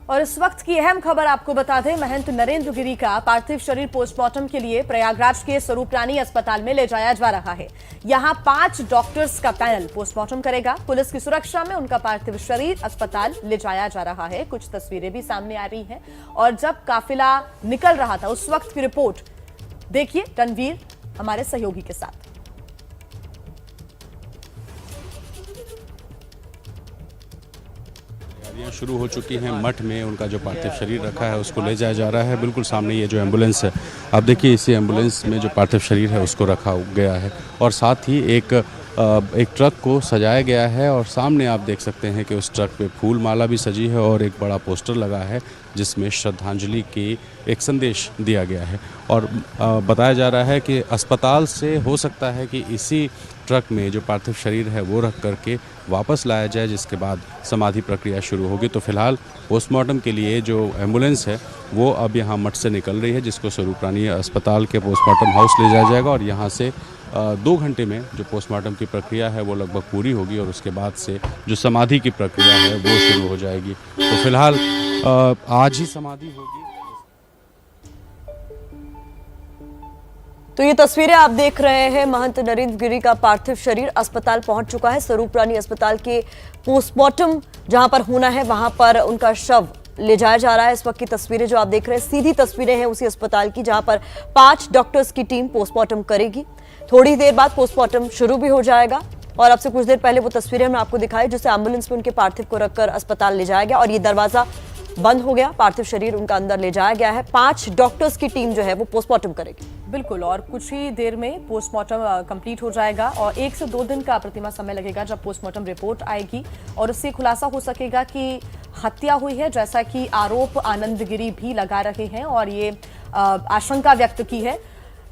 और इस वक्त की अहम खबर आपको बता दें, महंत नरेंद्र गिरी का पार्थिव शरीर पोस्टमार्टम के लिए प्रयागराज के स्वरूप रानी अस्पताल में ले जाया जा रहा है। यहां 5 डॉक्टर्स का पैनल पोस्टमार्टम करेगा। पुलिस की सुरक्षा में उनका पार्थिव शरीर अस्पताल ले जाया जा रहा है। कुछ तस्वीरें भी सामने आ रही हैं और जब काफिला निकल रहा था उस वक्त की रिपोर्ट देखिए रणवीर हमारे सहयोगी के साथ। शुरू हो चुकी हैं। मठ में उनका जो पार्थिव शरीर रखा है उसको ले जाया जा रहा है। बिल्कुल सामने ये जो एम्बुलेंस है, आप देखिए इसी एम्बुलेंस में जो पार्थिव शरीर है उसको रखा गया है और साथ ही एक ट्रक को सजाया गया है और सामने आप देख सकते हैं कि उस ट्रक पे फूल माला भी सजी है और एक बड़ा पोस्टर लगा है जिसमें श्रद्धांजलि की एक संदेश दिया गया है। और बताया जा रहा है कि अस्पताल से हो सकता है कि इसी ट्रक में जो पार्थिव शरीर है वो रख करके वापस लाया जाए, जिसके बाद समाधि प्रक्रिया शुरू होगी। तो फिलहाल पोस्टमार्टम के लिए जो एम्बुलेंस है वो अब यहाँ मठ से निकल रही है, जिसको स्वरूप रानी अस्पताल के पोस्टमार्टम हाउस ले जाया जाएगा और यहाँ से 2 घंटे में जो पोस्टमार्टम की प्रक्रिया है वो लगभग पूरी होगी और उसके बाद से जो समाधि की प्रक्रिया है वो शुरू हो जाएगी। तो फिलहाल आज ही समाधि होगी। तो ये तस्वीरें आप देख रहे हैं, महंत नरेंद्र गिरी का पार्थिव शरीर अस्पताल पहुंच चुका है। स्वरूप रानी अस्पताल के पोस्टमार्टम जहां पर होना है वहां पर उनका शव ले जाया जा रहा है। इस वक्त की तस्वीरें जो आप देख रहे हैं सीधी तस्वीरें हैं उसी अस्पताल की जहां पर 5 डॉक्टर्स की टीम पोस्टमार्टम करेगी। थोड़ी देर बाद पोस्टमार्टम शुरू भी हो जाएगा और अब से कुछ देर पहले वो तस्वीरें हमने आपको दिखाई जिससे एम्बुलेंस में उनके पार्थिव को रखकर अस्पताल ले जाया गया और ये दरवाजा बंद हो गया। पार्थिव शरीर उनका अंदर ले जाया गया है। 5 डॉक्टर्स की टीम जो है वो पोस्टमार्टम करेगी। बिल्कुल, और कुछ ही देर में पोस्टमार्टम कंप्लीट हो जाएगा और 1 से 2 दिन का प्रतिमा समय लगेगा जब पोस्टमार्टम रिपोर्ट आएगी और उससे खुलासा हो सकेगा कि हत्या हुई है, जैसा कि आरोप आनंद गिरी भी लगा रहे हैं और ये आशंका व्यक्त की है,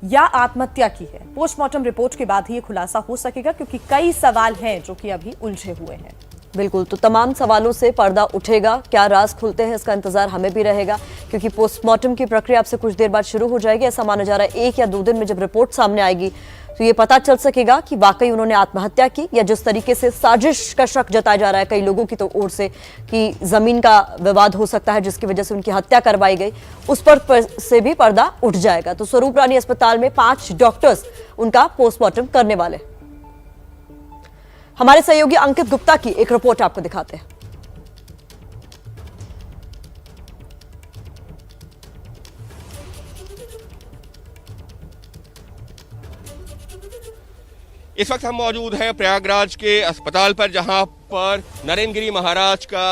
या आत्महत्या की है। पोस्टमार्टम रिपोर्ट के बाद ही ये खुलासा हो सकेगा क्योंकि कई सवाल हैं जो कि अभी उलझे हुए हैं। बिल्कुल, तो तमाम सवालों से पर्दा उठेगा। क्या राज खुलते हैं इसका इंतजार हमें भी रहेगा क्योंकि पोस्टमार्टम की प्रक्रिया अब से कुछ देर बाद शुरू हो जाएगी। ऐसा माना जा रहा है 1 या 2 दिन में जब रिपोर्ट सामने आएगी तो ये पता चल सकेगा कि वाकई उन्होंने आत्महत्या की या जिस तरीके से साजिश का शक जताया जा रहा है कई लोगों की तो ओर से कि जमीन का विवाद हो सकता है जिसकी वजह से उनकी हत्या करवाई गई, उस पर से भी पर्दा उठ जाएगा। तो स्वरूप रानी अस्पताल में 5 डॉक्टर्स उनका पोस्टमार्टम करने वाले। हमारे सहयोगी अंकित गुप्ता की एक रिपोर्ट आपको दिखाते हैं। इस वक्त हम मौजूद हैं प्रयागराज के अस्पताल पर जहां पर नरेंद्र गिरी महाराज का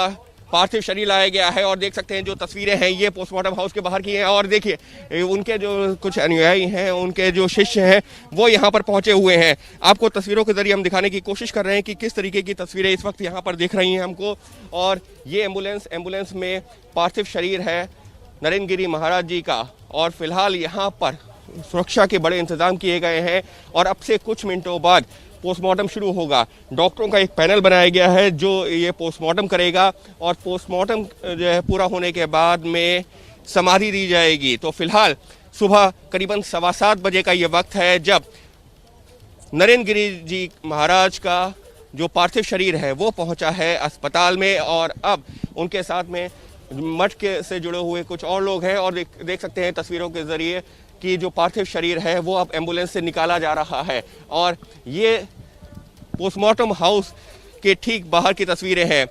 पार्थिव शरीर लाया गया है और देख सकते हैं जो तस्वीरें हैं ये पोस्टमार्टम हाउस के बाहर की हैं और देखिए उनके जो कुछ अनुयायी हैं, उनके जो शिष्य हैं वो यहाँ पर पहुंचे हुए हैं। आपको तस्वीरों के जरिए हम दिखाने की कोशिश कर रहे हैं कि किस तरीके की तस्वीरें इस वक्त यहाँ पर दिख रही हैं हमको। और ये एम्बुलेंस में पार्थिव शरीर है नरेंद्र गिरी महाराज जी का और फिलहाल यहाँ पर सुरक्षा के बड़े इंतजाम किए गए हैं और अब से कुछ मिनटों बाद पोस्टमार्टम शुरू होगा। डॉक्टरों का एक पैनल बनाया गया है जो ये पोस्टमार्टम करेगा और पोस्टमार्टम जो है पूरा होने के बाद में समाधि दी जाएगी। तो फिलहाल सुबह करीबन 7:15 बजे का ये वक्त है जब नरेंद्र गिरी जी महाराज का जो पार्थिव शरीर है वो पहुंचा है अस्पताल में और अब उनके साथ में मठ के से जुड़े हुए कुछ और लोग हैं और देख सकते हैं तस्वीरों के जरिए कि जो पार्थिव शरीर है वो अब एम्बुलेंस से निकाला जा रहा है। और ये पोस्टमार्टम हाउस के ठीक बाहर की तस्वीरें हैं।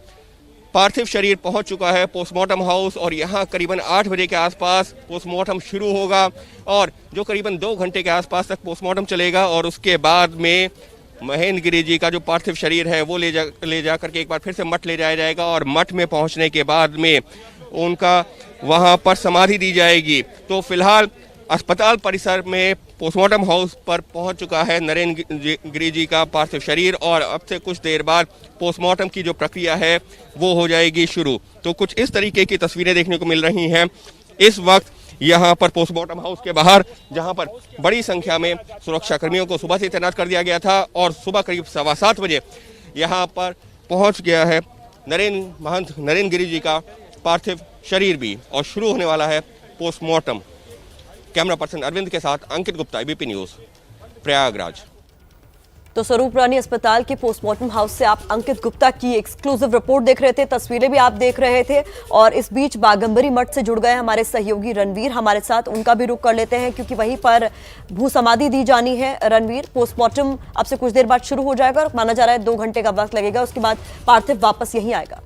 पार्थिव शरीर पहुंच चुका है पोस्टमार्टम हाउस और यहाँ करीबन 8 बजे के आसपास पोस्टमार्टम शुरू होगा और जो करीबन 2 घंटे के आसपास तक पोस्टमार्टम चलेगा और उसके बाद में महेंद्र गिरी जी का जो पार्थिव शरीर है वो ले जा करके एक बार फिर से मठ ले जाया जाएगा और मठ में पहुँचने के बाद में उनका वहाँ पर समाधि दी जाएगी। तो फिलहाल अस्पताल परिसर में पोस्टमार्टम हाउस पर पहुंच चुका है नरेंद्र गिरी जी का पार्थिव शरीर और अब से कुछ देर बाद पोस्टमार्टम की जो प्रक्रिया है वो हो जाएगी शुरू। तो कुछ इस तरीके की तस्वीरें देखने को मिल रही हैं इस वक्त यहाँ पर पोस्टमार्टम हाउस के बाहर, जहाँ पर बड़ी संख्या में सुरक्षा कर्मियों को सुबह से तैनात कर दिया गया था और सुबह करीब 7:15 बजे यहाँ पर पहुँच गया है महंत नरेंद्र गिरी जी का पार्थिव शरीर भी और शुरू होने वाला है पोस्टमार्टम। कैमरा पर्सन अरविंद के साथ अंकित गुप्ता, एबीपी न्यूज़, प्रयागराज। तो स्वरूप रानी अस्पताल के पोस्टमार्टम हाउस से आप अंकित गुप्ता की एक्सक्लूसिव रिपोर्ट देख रहे थे, तस्वीरें भी आप देख रहे थे। और इस बीच बागंबरी मठ से जुड़ गए हमारे सहयोगी रणवीर हमारे साथ, उनका भी रुख कर लेते हैं क्योंकि वहीं पर भू समाधि दी जानी है। रणवीर, पोस्टमार्टम अब से कुछ देर बाद शुरू हो जाएगा और माना जा रहा है 2 घंटे का वक्त लगेगा, उसके बाद पार्थिव वापस यहीं आएगा।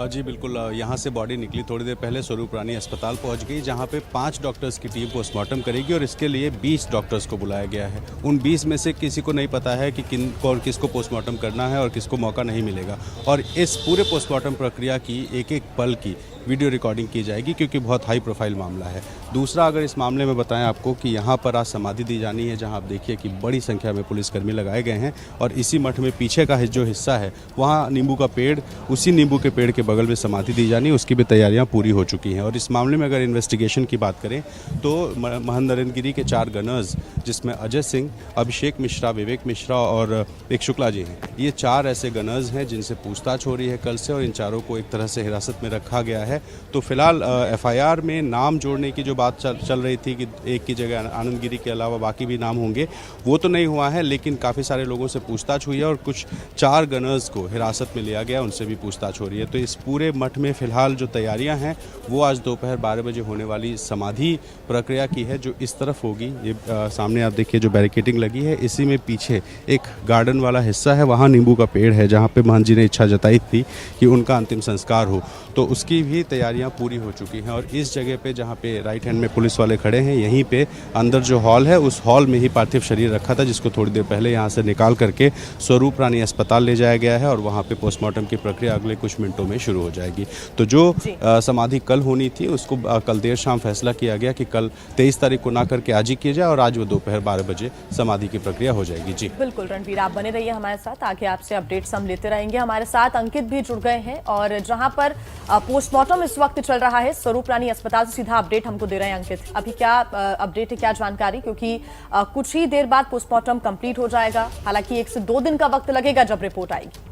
जी बिल्कुल, यहाँ से बॉडी निकली थोड़ी देर पहले, स्वरूप रानी अस्पताल पहुँच गई जहाँ पे 5 डॉक्टर्स की टीम पोस्टमार्टम करेगी और इसके लिए 20 डॉक्टर्स को बुलाया गया है। उन 20 में से किसी को नहीं पता है कि किन को और किसको पोस्टमार्टम करना है और किसको मौका नहीं मिलेगा। और इस पूरे पोस्टमार्टम प्रक्रिया की एक एक पल की वीडियो रिकॉर्डिंग की जाएगी क्योंकि बहुत हाई प्रोफाइल मामला है। दूसरा, अगर इस मामले में बताएं आपको कि यहाँ पर आज समाधि दी जानी है, जहाँ आप देखिए कि बड़ी संख्या में पुलिसकर्मी लगाए गए हैं और इसी मठ में पीछे का जो हिस्सा है वहाँ नींबू का पेड़, उसी नींबू के पेड़ के बगल में समाधि दी जानी, उसकी भी तैयारियाँ पूरी हो चुकी हैं। और इस मामले में अगर इन्वेस्टिगेशन की बात करें तो महंत नरेंद्र गिरी के 4 गनर्स, जिसमें अजय सिंह, अभिषेक मिश्रा, विवेक मिश्रा और एक शुक्ला जी हैं, ये 4 ऐसे गनर्स हैं जिनसे पूछताछ हो रही है कल से और इन चारों को एक तरह से हिरासत में रखा गया है। तो फिलहाल एफआईआर में नाम जोड़ने की जो बात चल रही थी कि एक की जगह आनंद गिरी के अलावा बाकी भी नाम होंगे, वो तो नहीं हुआ है, लेकिन काफ़ी सारे लोगों से पूछताछ हुई है और कुछ 4 गनर्स को हिरासत में लिया गया, उनसे भी पूछताछ हो रही है। तो इस पूरे मठ में फिलहाल जो तैयारियां हैं वो आज दोपहर 12 बजे होने वाली समाधि प्रक्रिया की है, जो इस तरफ होगी। ये सामने आप देखिए जो बैरिकेडिंग लगी है, इसी में पीछे एक गार्डन वाला हिस्सा है, वहाँ नींबू का पेड़ है जहाँ पे महंत जी ने इच्छा जताई थी कि उनका अंतिम संस्कार हो, तो उसकी भी तैयारियां पूरी हो चुकी हैं। और इस जगह पे जहाँ पे राइट हैंड में पुलिस वाले खड़े हैं, यहीं पे अंदर जो हॉल है उस हॉल में ही पार्थिव शरीर रखा था, जिसको थोड़ी देर पहले यहाँ से निकाल करके स्वरूप रानी अस्पताल ले जाया गया है और वहाँ पे पोस्टमार्टम की प्रक्रिया अगले कुछ मिनटों में शुरू हो जाएगी। तो जो समाधि कल होनी थी उसको कल देर शाम फैसला किया गया कि कल 23 तारीख को ना करके आज ही किया जाए और आज वो दोपहर 12 बजे समाधि की प्रक्रिया हो जाएगी। जी बिल्कुल रणवीर, आप बने रहिए हमारे साथ, आगे आपसे अपडेट्स हम लेते रहेंगे। हमारे साथ अंकित भी जुड़ गए हैं और जहां पर पोस्टमार्टम इस वक्त चल रहा है स्वरूप रानी अस्पताल से सीधा अपडेट हमको दे रहे हैं अंकित। अभी क्या अपडेट है, क्या जानकारी, क्योंकि कुछ ही देर बाद पोस्टमार्टम कंप्लीट हो जाएगा, हालांकि 1 से 2 दिन का वक्त लगेगा जब रिपोर्ट आएगी।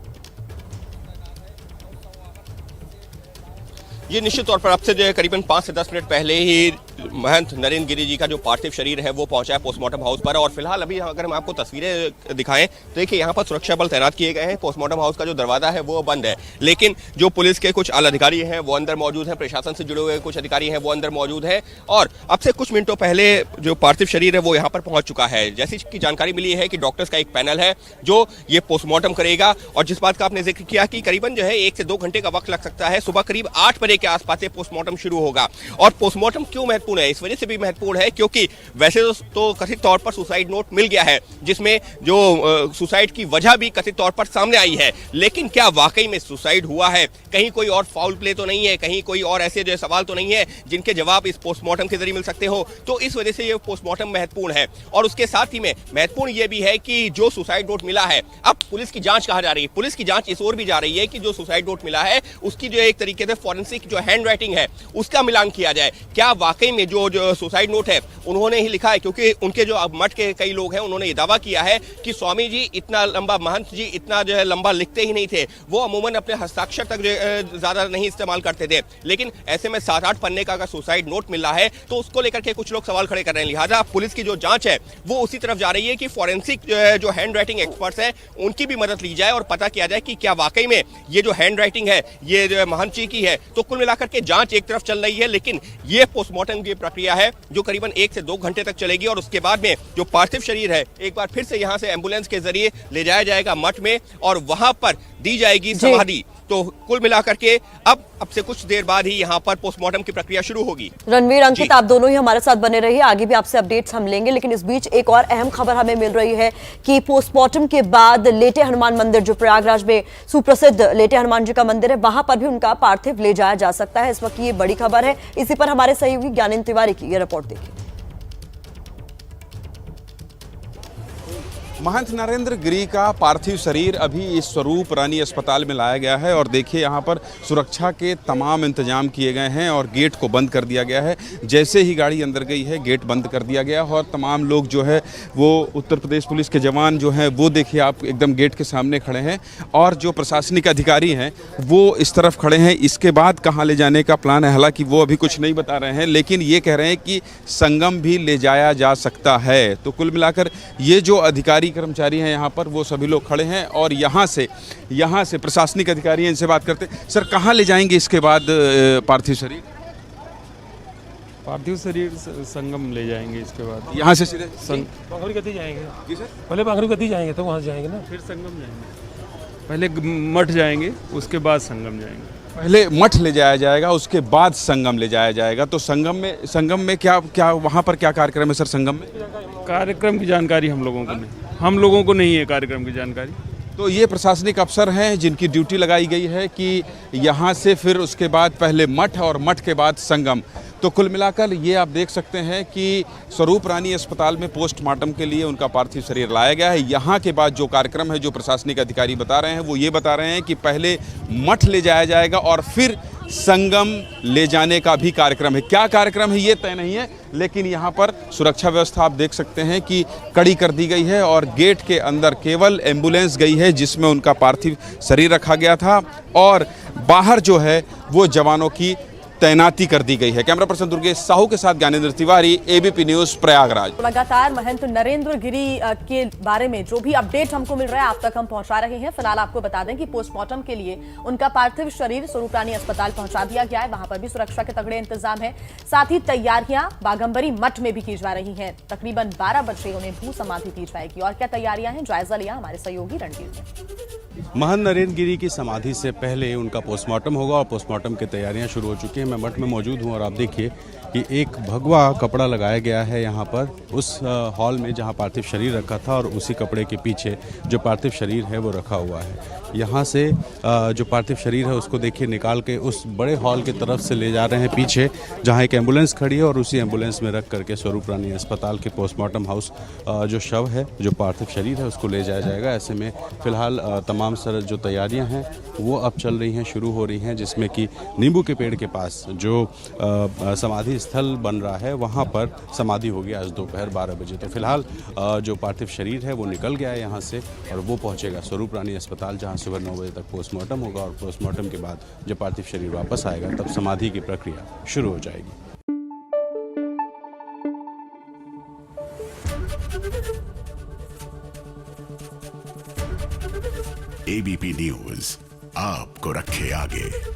ये निश्चित तौर पर अब से जो है करीबन 5 से 10 मिनट पहले ही महंत नरेंद्र गिरी जी का जो पार्थिव शरीर है वो पहुंचा है पोस्टमार्टम हाउस पर। और फिलहाल अभी अगर हम आपको तस्वीरें दिखाएं तो देखिए यहाँ पर सुरक्षा बल तैनात किए गए हैं। पोस्टमार्टम हाउस का जो दरवाजा है वो बंद है, लेकिन जो पुलिस के कुछ आला अधिकारी हैं वो अंदर मौजूद हैं, प्रशासन से जुड़े हुए कुछ अधिकारी हैं वो अंदर मौजूद हैं। और अब से कुछ मिनटों पहले जो पार्थिव शरीर है वो यहाँ पर पहुंच चुका है। जैसी की जानकारी मिली है कि डॉक्टर्स का एक पैनल है जो ये पोस्टमार्टम करेगा। और जिस बात का आपने जिक्र किया कि करीबन जो है 1 से 2 घंटे का वक्त लग सकता है, सुबह करीब 8 बजे के आसपास से पोस्टमार्टम शुरू होगा। और पोस्टमार्टम क्यों महत्वपूर्ण है, इस वजह से भी महत्वपूर्ण है क्योंकि वैसे तो कथित तौर पर सुसाइड नोट मिल गया है जिसमें जो सुसाइड की वजह भी कथित तौर पर सामने आई है, लेकिन क्या वाकई में सुसाइड हुआ है, कहीं कोई और फाउल प्ले तो नहीं है, कहीं कोई और ऐसे जो सवाल तो नहीं है जिनके जवाब इस पोस्टमार्टम के जरिए मिल सकते हो। तो इस वजह से ये पोस्टमार्टम महत्वपूर्ण है। और उसके साथ ही में महत्वपूर्ण ये भी है कि जो सुसाइड नोट मिला है, अब पुलिस की जांच कहा जा रही है, पुलिस की जांच इस ओर भी जा रही है कि जो सुसाइड नोट मिला है उसकी जो एक तरीके से फॉरेंसिक जो हैंड राइटिंग है उसका मिलान किया जाए, क्या वाकई में जो सुसाइड नोट है उन्होंने ही लिखा है। क्योंकि उनके जो मठ के कई लोग हैं उन्होंने ये दावा किया है कि स्वामी जी इतना लंबा, महंत जी इतना जो है लंबा लिखते ही नहीं थे, वो अमूमन अपने हस्ताक्षर तक ज्यादा नहीं इस्तेमाल करते थे, लेकिन ऐसे में 7-8 पन्ने का अगर सुसाइड नोट मिला है तो उसको लेकर के कुछ लोग सवाल खड़े कर रहे हैं। लिहाजा पुलिस की जो जांच है वो उसी तरफ जा रही है कि फॉरेंसिक जो हैंड राइटिंग एक्सपर्ट्स हैं उनकी भी मदद ली जाए और पता किया जाए कि क्या वाकई में ये जो हैंड राइटिंग है ये जो महंत जी की है। तो कुल मिलाकर के जांच एक तरफ चल रही है, लेकिन ये पोस्टमार्टम की प्रक्रिया है जो करीबन 1 से 2 घंटे तक चलेगी। और उसके बाद में जो पार्थिव शरीर है एक बार फिर से यहाँ से एम्बुलेंस के जरिए ले जाया जाएगा मठ में और वहां पर दी जाएगी समाधि। तो कुल मिलाकर के अब से कुछ देर बाद ही यहाँ पर पोस्टमार्टम की प्रक्रिया शुरू होगी। रणवीर, अंकित, आप दोनों ही हमारे साथ बने रहिए, आगे भी आपसे अपडेट्स हम लेंगे। लेकिन इस बीच एक और अहम खबर हमें मिल रही है कि पोस्टमार्टम के बाद लेटे हनुमान मंदिर, जो प्रयागराज में सुप्रसिद्ध लेटे हनुमान जी का मंदिर है, वहां पर भी उनका पार्थिव ले जाया जा सकता है। इस वक्त ये बड़ी खबर है। इसी पर हमारे सहयोगी ज्ञानेंद्र तिवारी की ये रिपोर्ट देखिए। महंत नरेंद्र गिरी का पार्थिव शरीर अभी इस स्वरूप रानी अस्पताल में लाया गया है और देखिए यहाँ पर सुरक्षा के तमाम इंतजाम किए गए हैं और गेट को बंद कर दिया गया है। जैसे ही गाड़ी अंदर गई है गेट बंद कर दिया गया और तमाम लोग जो है वो उत्तर प्रदेश पुलिस के जवान जो हैं वो देखिए आप एकदम गेट के सामने खड़े हैं और जो प्रशासनिक अधिकारी हैं वो इस तरफ खड़े हैं। इसके बाद कहाँ ले जाने का प्लान है, हालांकि वो अभी कुछ नहीं बता रहे हैं, लेकिन ये कह रहे हैं कि संगम भी ले जाया जा सकता है। तो कुल मिलाकर ये जो अधिकारी कर्मचारी हैं यहाँ पर वो सभी लोग खड़े हैं और यहाँ से प्रशासनिक अधिकारी हैं, इनसे बात करते हैं। सर, कहाँ ले जाएंगे इसके बाद पार्थिव शरीर? पार्थिव शरीर संगम ले जाएंगे, इसके बाद यहाँ से सीधे पाखरी गति जाएंगे। जी सर, पहले पाखरी गति जाएंगे तो वहाँ से जाएंगे ना, फिर संगम जाएंगे। पहले मठ जाएंगे उसके बाद संगम जाएंगे। पहले मठ ले जाया जाएगा उसके बाद संगम ले जाया जाएगा। तो संगम में क्या वहाँ पर क्या कार्यक्रम है सर? संगम में कार्यक्रम की जानकारी हम लोगों को नहीं है कार्यक्रम की जानकारी। तो ये प्रशासनिक अफसर हैं जिनकी ड्यूटी लगाई गई है कि यहाँ से फिर उसके बाद पहले मठ और मठ के बाद संगम। तो कुल मिलाकर ये आप देख सकते हैं कि स्वरूप रानी अस्पताल में पोस्टमार्टम के लिए उनका पार्थिव शरीर लाया गया है। यहाँ के बाद जो कार्यक्रम है, जो प्रशासनिक अधिकारी बता रहे हैं वो ये बता रहे हैं कि पहले मठ ले जाया जाएगा और फिर संगम ले जाने का भी कार्यक्रम है। क्या कार्यक्रम है ये तय नहीं है, लेकिन यहाँ पर सुरक्षा व्यवस्था आप देख सकते हैं कि कड़ी कर दी गई है और गेट के अंदर केवल एम्बुलेंस गई है जिसमें उनका पार्थिव शरीर रखा गया था और बाहर जो है वो जवानों की तैनाती कर दी गई है। कैमरा पर्सन दुर्गेश साहू के साथ ज्ञानेंद्र तिवारी, एबीपी न्यूज, प्रयागराज। लगातार महंत नरेंद्र गिरी के बारे में जो भी अपडेट हमको मिल रहा है आप तक हम पहुंचा रहे हैं। फिलहाल आपको बता दें कि पोस्टमार्टम के लिए उनका पार्थिव शरीर स्वरूप रानी अस्पताल पहुंचा दिया गया है। वहां पर भी सुरक्षा के तगड़े इंतजाम है। साथ ही तैयारियां बागंबरी मठ में भी की जा रही है। तकरीबन 12 बजे उन्हें भू समाधि दी जाएगी। और क्या तैयारियां हैं, जायजा लिया हमारे सहयोगी रणवीर ने। महंत नरेंद्र गिरी की समाधि से पहले उनका पोस्टमार्टम होगा और पोस्टमार्टम की तैयारियां शुरू हो चुकी हैं। मैं मठ में मौजूद हूं और आप देखिए कि एक भगवा कपड़ा लगाया गया है यहाँ पर उस हॉल में जहाँ पार्थिव शरीर रखा था और उसी कपड़े के पीछे जो पार्थिव शरीर है वो रखा हुआ है। यहाँ से जो पार्थिव शरीर है उसको देखिए निकाल के उस बड़े हॉल की तरफ से ले जा रहे हैं पीछे, जहाँ एक एम्बुलेंस खड़ी है और उसी एम्बुलेंस में रख करके स्वरूप रानी अस्पताल के पोस्टमार्टम हाउस जो शव है, जो पार्थिव शरीर है, उसको ले जाया जाएगा। ऐसे में फिलहाल तमाम सर जो तैयारियां हैं वो अब चल रही हैं, शुरू हो रही हैं, जिसमें कि नींबू के पेड़ के पास जो समाधि स्थल बन रहा है वहाँ पर समाधि होगी आज दोपहर 12 बजे। तो फिलहाल जो पार्थिव शरीर है वो निकल गया है यहाँ से और वो पहुँचेगा स्वरूप रानी अस्पताल, जहाँ सुबह 9 बजे तक पोस्टमार्टम होगा और पोस्टमार्टम के बाद जब पार्थिव शरीर वापस आएगा तब समाधि की प्रक्रिया शुरू हो जाएगी। एबीपी न्यूज आपको रखे आगे।